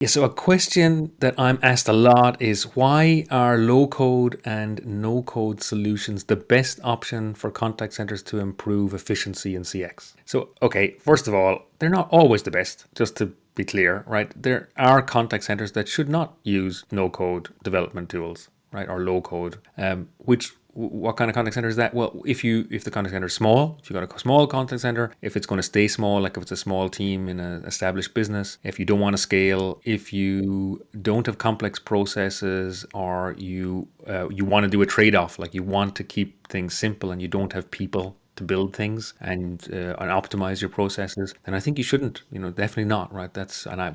Yeah, so a question that I'm asked a lot is why are low code and no code solutions the best option for contact centers to improve efficiency in CX? So, okay, first of all, they're not always the best, just to be clear, right? There are contact centers that should not use no code development tools, right, or low code, which what kind of contact center is that? Well, if the contact center is small, if you've got a small contact center, if it's going to stay small, like if it's a small team in an established business, if you don't want to scale, if you don't have complex processes, or you want to do a trade-off, like you want to keep things simple and you don't have people to build things and optimize your processes, then I think you shouldn't. Definitely not. Right?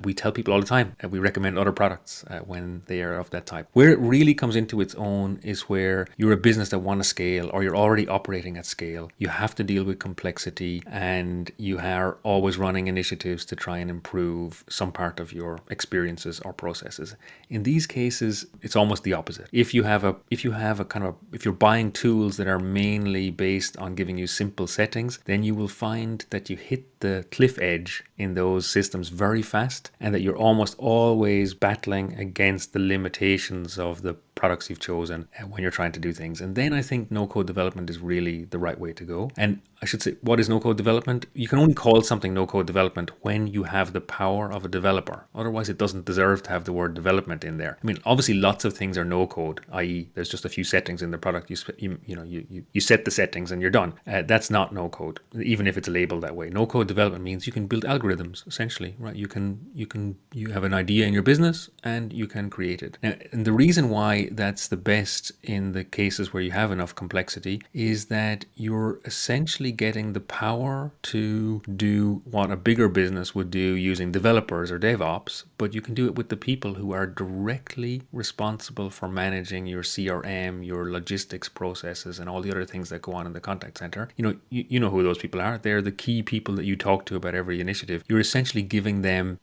We tell people all the time. We recommend other products when they are of that type. Where it really comes into its own is where you're a business that want to scale, or you're already operating at scale. You have to deal with complexity, and you are always running initiatives to try and improve some part of your experiences or processes. In these cases, it's almost the opposite. If you're buying tools that are mainly based on giving you simple settings, then you will find that you hit the cliff edge in those systems very fast, and that you're almost always battling against the limitations of the products you've chosen when you're trying to do things. And then I think no code development is really the right way to go. And I should say, what is no code development? You can only call something no code development when you have the power of a developer. Otherwise, it doesn't deserve to have the word development in there. I mean, obviously, lots of things are no code, i.e., there's just a few settings in the product. You set the settings and you're done. That's not no code, even if it's labeled that way. No code development means you can build algorithms, essentially, right? You have an idea in your business and you can create it. Now, and the reason why that's the best in the cases where you have enough complexity is that you're essentially getting the power to do what a bigger business would do using developers or DevOps, but you can do it with the people who are directly responsible for managing your CRM, your logistics processes, and all the other things that go on in the contact center. You know who those people are. They're the key people that you talk to about every initiative. You're essentially giving them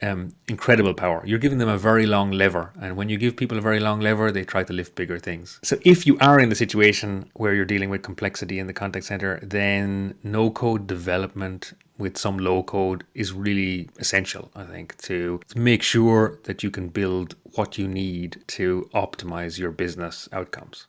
incredible power. You're giving them a very long lever, and when you give people a very long lever, they try to lift bigger things. So if you are in the situation where you're dealing with complexity in the contact center, then no code development with some low code is really essential, I think, to make sure that you can build what you need to optimize your business outcomes.